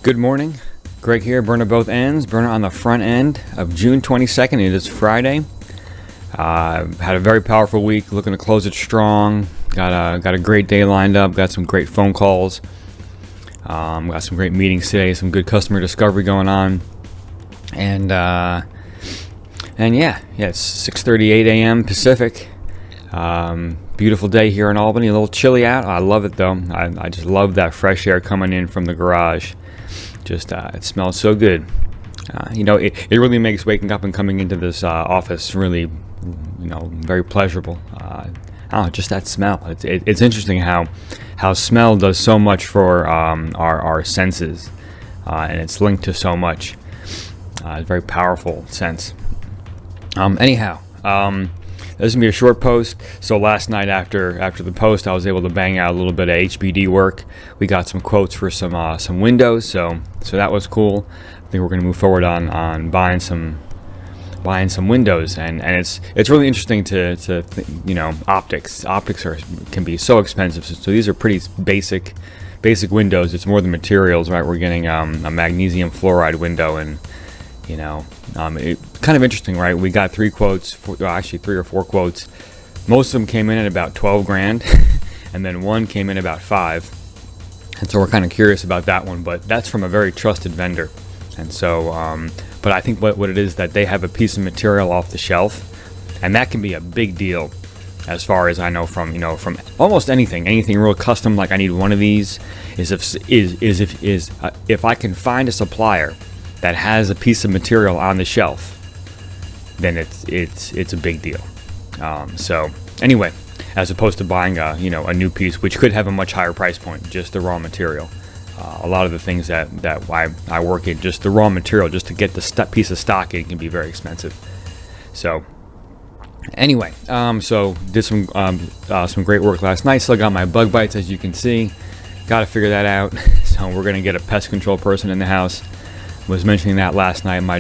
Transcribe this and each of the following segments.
Good morning. Greg here, burner both ends. Burner on the front end of June 22nd. It is Friday. Had a very powerful week. Looking to close it strong. Got a great day lined up. Got some great phone calls. Got some great meetings today. Some good customer discovery going on. And yeah, it's 6:38 a.m. Pacific. Beautiful day here in Albany. A little chilly out. I love it though. I just love that fresh air coming in from the garage. Just it smells so good. It really makes waking up and coming into this office really, very pleasurable. Just that smell. It's interesting how smell does so much for our senses, and it's linked to so much. It's a very powerful sense. This is going to be a short post. So last night after the post, I was able to bang out a little bit of HBD work. We got some quotes for some windows, so that was cool. I think we're going to move forward on buying some windows, and it's really interesting to optics. Optics can be so expensive. So these are pretty basic windows. It's more the materials, right? We're getting a magnesium fluoride window, and it's kind of interesting, right? We got three or four quotes. Most of them came in at about 12 grand, and then one came in about $5. And so we're kind of curious about that one, but that's from a very trusted vendor. And so, but I think what it is that they have a piece of material off the shelf, and that can be a big deal, as far as I know from almost anything real custom. Like I need one of these. If I can find a supplier that has a piece of material on the shelf, then it's a big deal. So anyway, as opposed to buying a new piece, which could have a much higher price point, just the raw material. A lot of the things that I work in, just the raw material, just to get the piece of stock in, can be very expensive. So anyway, so did some great work last night. Still got my bug bites, as you can see. Got to figure that out. So we're gonna get a pest control person in the house. Was mentioning that last night. My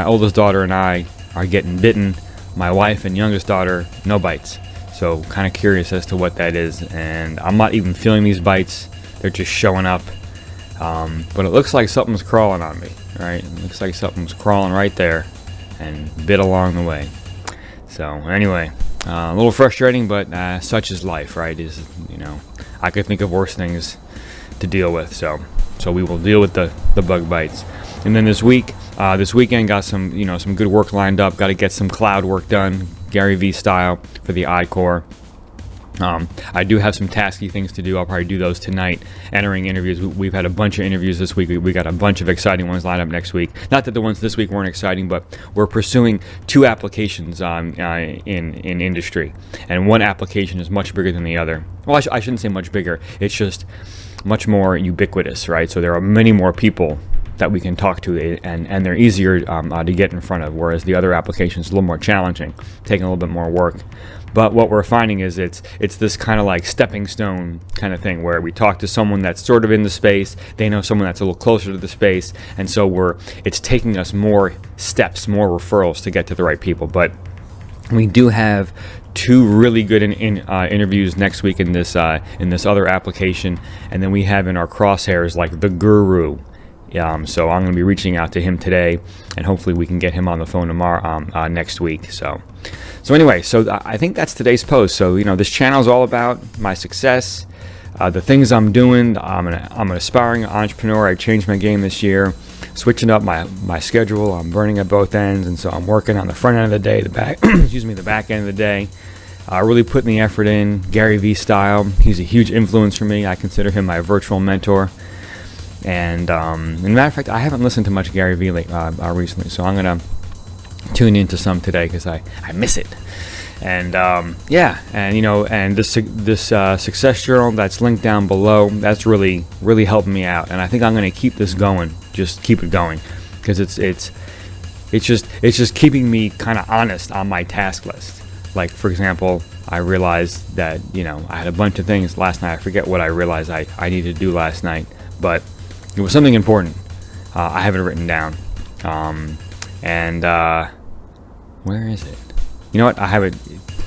oldest daughter and I are getting bitten. My wife and youngest daughter, no bites. So kind of curious as to what that is. And I'm not even feeling these bites. They're just showing up. But it looks like something's crawling on me, right? It looks like something's crawling right there and bit along the way. So anyway, a little frustrating, but such is life, right? I could think of worse things to deal with. So we will deal with the bug bites. And then this weekend, got some good work lined up. Got to get some cloud work done, Gary V style, for the iCore. I do have some tasky things to do. I'll probably do those tonight. Entering interviews. We've had a bunch of interviews this week. We got a bunch of exciting ones lined up next week. Not that the ones this week weren't exciting, but we're pursuing 2 applications in industry, and one application is much bigger than the other. Well, I shouldn't say much bigger. It's just much more ubiquitous, right? So there are many more people that we can talk to, and they're easier to get in front of, whereas the other application is a little more challenging, taking a little bit more work. But what we're finding is it's this kind of like stepping stone kind of thing, where we talk to someone that's sort of in the space, they know someone that's a little closer to the space, and so it's taking us more steps, more referrals to get to the right people. But we do have 2 really good interviews next week in this other application, and then we have in our crosshairs like the guru. So I'm going to be reaching out to him today, and hopefully we can get him on the phone tomorrow, next week. So anyway, I think that's today's post. So this channel is all about my success, the things I'm doing. I'm an aspiring entrepreneur. I changed my game this year, switching up my schedule. I'm burning at both ends, and so I'm working on the front end of the day, the back the back end of the day. Really putting the effort in, Gary V style. He's a huge influence for me. I consider him my virtual mentor. And as a matter of fact, I haven't listened to much Gary Vee recently, so I'm gonna tune into some today because I miss it. And and this success journal that's linked down below, that's really helping me out. And I think I'm gonna keep this going, just keep it going, because it's just keeping me kind of honest on my task list. Like, for example, I realized that I had a bunch of things last night. I forget what I realized I needed to do last night, but it was something important. I have it written down. Where is it? You know what? I have it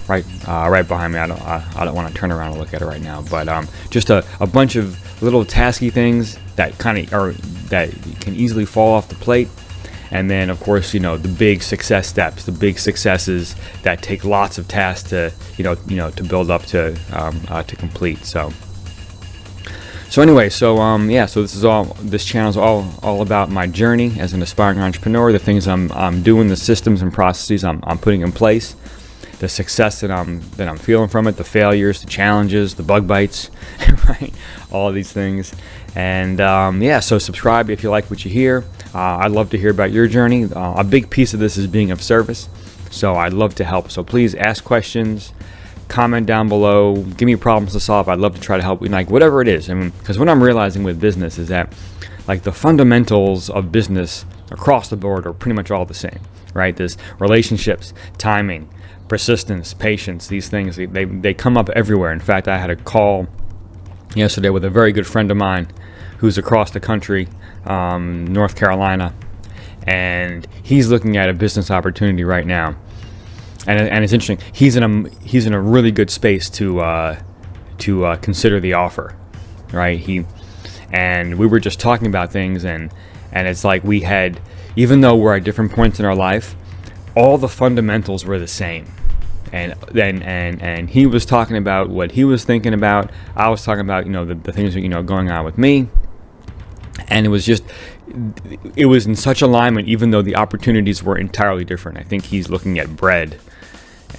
right behind me. I don't want to turn around and look at it right now. But just a bunch of little tasky things that kind of, or that can easily fall off the plate. And then, of course, the big success steps, the big successes that take lots of tasks to, to build up to complete. So anyway, so this channel is all about my journey as an aspiring entrepreneur, the things I'm doing, the systems and processes I'm putting in place, the success that I'm feeling from it, the failures, the challenges, the bug bites, right? All of these things. And so subscribe if you like what you hear. I'd love to hear about your journey. A big piece of this is being of service, so I'd love to help. So please ask questions, comment down below, give me problems to solve. I'd love to try to help you, like whatever it is. I mean, because what I'm realizing with business is that like the fundamentals of business across the board are pretty much all the same, right? There's relationships, timing, persistence, patience. These things, they come up everywhere. In fact, I had a call yesterday with a very good friend of mine who's across the country, North Carolina, and he's looking at a business opportunity right now, and it's interesting. He's in a really good space to consider the offer, right? And we were just talking about things, and it's like we had, even though we're at different points in our life, all the fundamentals were the same. And he was talking about what he was thinking about. I was talking about the things that going on with me. And it was in such alignment, even though the opportunities were entirely different. I think he's looking at bread,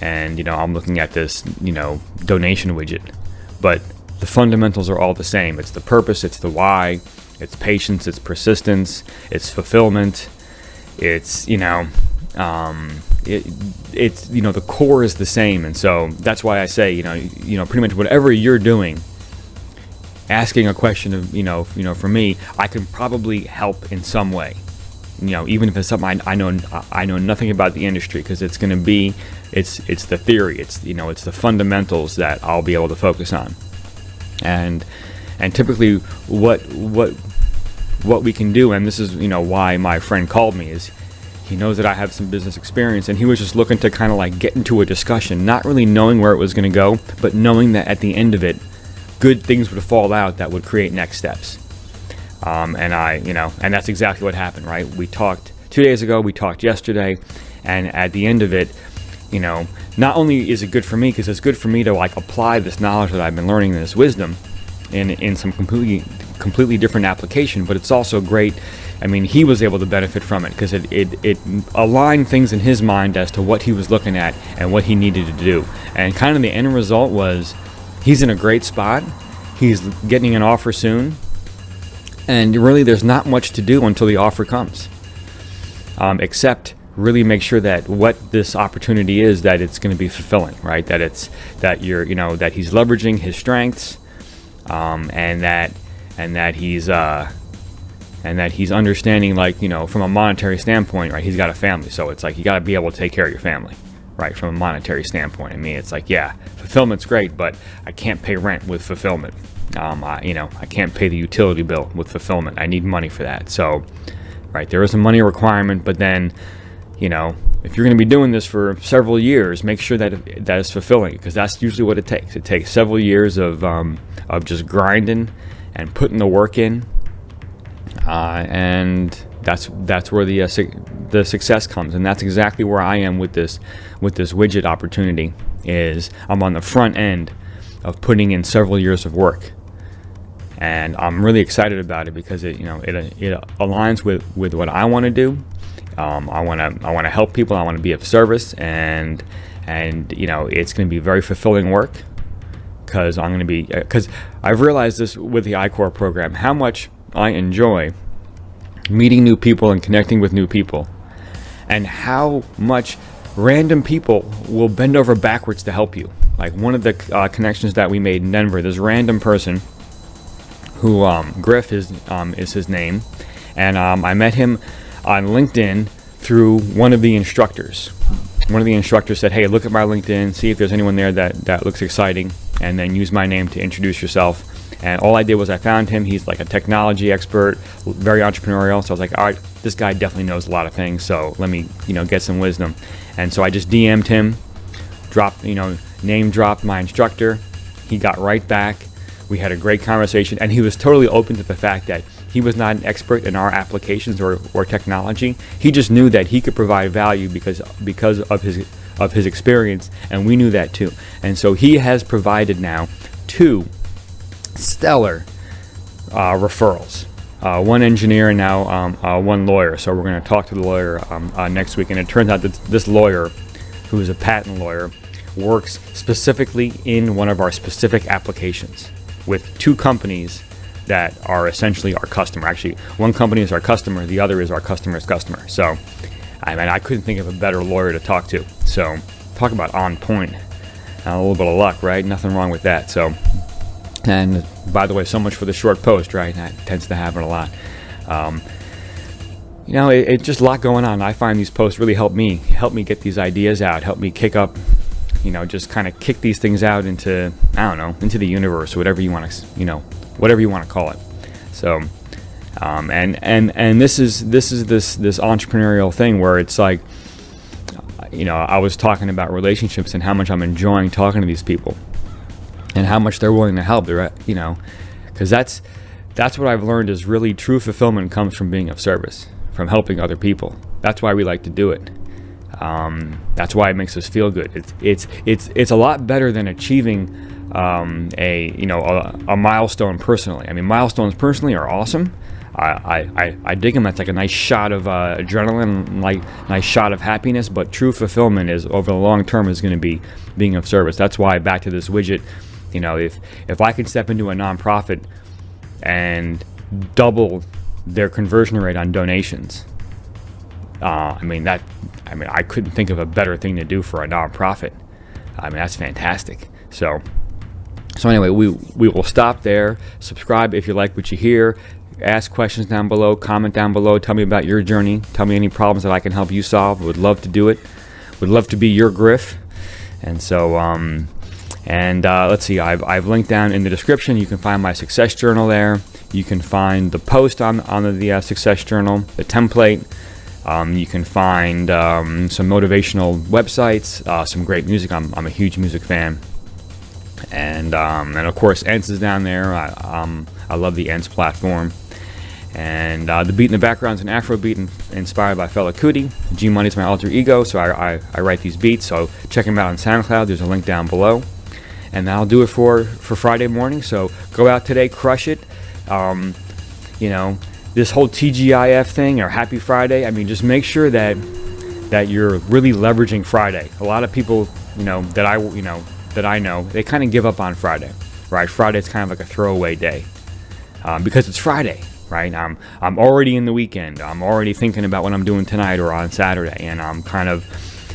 and I'm looking at this donation widget, but the fundamentals are all the same. It's the purpose, it's the why, it's patience, it's persistence, it's fulfillment, it's the core is the same. And so that's why I say pretty much whatever you're doing, asking a question of for me, I can probably help in some way, even if it's something I know nothing about the industry, because it's going to be it's the theory, it's the fundamentals that I'll be able to focus on. And typically what we can do, and this is why my friend called me, is he knows that I have some business experience, and he was just looking to kind of like get into a discussion, not really knowing where it was going to go, but knowing that at the end of it, good things would fall out that would create next steps. And that's exactly what happened, right? We talked 2 days ago, we talked yesterday, and at the end of it, not only is it good for me, because it's good for me to like apply this knowledge that I've been learning, this wisdom, in some completely different application, but it's also great. I mean, he was able to benefit from it because it aligned things in his mind as to what he was looking at and what he needed to do. And kind of the end result was he's in a great spot. He's getting an offer soon. And really there's not much to do until the offer comes, except really make sure that what this opportunity is, that it's going to be fulfilling, right? That he's leveraging his strengths, and that he's understanding, like, from a monetary standpoint, right? He's got a family, so it's like you got to be able to take care of your family, right? From a monetary standpoint. I mean, it's like, yeah, fulfillment's great, but I can't pay rent with fulfillment. I can't pay the utility bill with fulfillment. I need money for that. So, right, there is a money requirement, but then, if you're going to be doing this for several years, make sure that it's fulfilling, because that's usually what it takes. It takes several years of just grinding and putting the work in, and that's where the success comes. And that's exactly where I am with this widget opportunity. Is I'm on the front end of putting in several years of work, and I'm really excited about it because it aligns with what I want to do. I want to help people. I want to be of service, and it's going to be very fulfilling work, because I've realized this with the I-Corps program, how much I enjoy meeting new people and connecting with new people, and how much random people will bend over backwards to help you. Like one of the connections that we made in Denver, this random person who Griff is his name, and I met him on LinkedIn through one of the instructors. One of the instructors said, "Hey, look at my LinkedIn, see if there's anyone there that looks exciting, and then use my name to introduce yourself." And all I did was I found him. He's like a technology expert, very entrepreneurial. So I was like, all right, this guy definitely knows a lot of things, so let me get some wisdom. And so I just DM'd him, name dropped my instructor. He got right back. We had a great conversation, and he was totally open to the fact that He was not an expert in our applications or technology. He just knew that he could provide value because of his experience, and we knew that too. And so he has provided now 2 stellar referrals. One engineer and now 1 lawyer. So we're going to talk to the lawyer next week. And it turns out that this lawyer, who is a patent lawyer, works specifically in one of our specific applications with 2 companies that are essentially our customer. Actually, one company is our customer, the other is our customer's customer. So, I mean, I couldn't think of a better lawyer to talk to. So, talk about on point. A little bit of luck, right? Nothing wrong with that. So, and by the way, so much for the short post, right? That tends to happen a lot. It's just a lot going on. I find these posts really help me get these ideas out, help me kick up, just kind of kick these things out into, into the universe, whatever you want to, whatever you want to call it. So, and this is this entrepreneurial thing where it's like, I was talking about relationships and how much I'm enjoying talking to these people, and how much they're willing to help. Because that's what I've learned is really true fulfillment comes from being of service, from helping other people. That's why we like to do it. That's why it makes us feel good. It's a lot better than achieving a milestone personally. I mean, milestones personally are awesome. I dig them. That's like a nice shot of adrenaline, like nice shot of happiness. But true fulfillment is over the long term is going to be being of service. That's why back to this widget. If I can step into a nonprofit and double their conversion rate on donations, I couldn't think of a better thing to do for a nonprofit. I mean, that's fantastic. So anyway, we will stop there. Subscribe if you like what you hear. Ask questions down below. Comment down below. Tell me about your journey. Tell me any problems that I can help you solve. Would love to do it. Would love to be your Griff. And so, let's see. I've linked down in the description. You can find my success journal there. You can find the post on the success journal, the template. You can find some motivational websites, some great music. I'm a huge music fan. And of course, Ents is down there. I love the Ents platform. And the beat in the background is an Afro beat inspired by Fela Kuti. G Money is my alter ego, so I write these beats. So check them out on SoundCloud. There's a link down below. And that'll do it for Friday morning. So go out today, crush it. This whole TGIF thing or Happy Friday. I mean, just make sure that you're really leveraging Friday. A lot of people, that I know, they kind of give up on Friday, right? Friday's kind of like a throwaway day because it's Friday, right? I'm already in the weekend. I'm already thinking about what I'm doing tonight or on Saturday, and I'm kind of,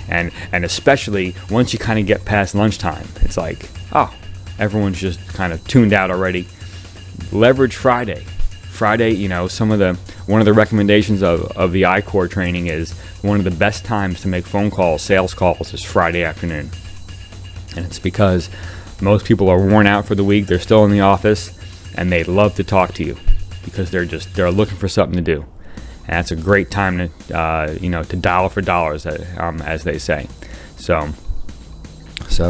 and especially once you kind of get past lunchtime, it's like, oh, everyone's just kind of tuned out already. Leverage Friday. One of the recommendations of the I-Core training is one of the best times to make phone calls, sales calls, is Friday afternoon. And it's because most people are worn out for the week. They're still in the office, and they love to talk to you because they're looking for something to do. And that's a great time to dollar for dollars, as they say. So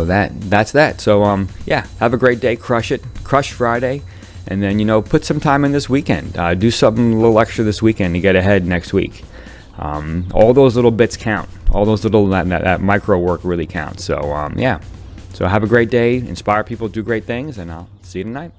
that's that. So have a great day. Crush it. Crush Friday. And then, put some time in this weekend. Do something a little extra this weekend to get ahead next week. All those little bits count. All those little, that micro work really counts. So, So have a great day. Inspire people, do great things, and I'll see you tonight.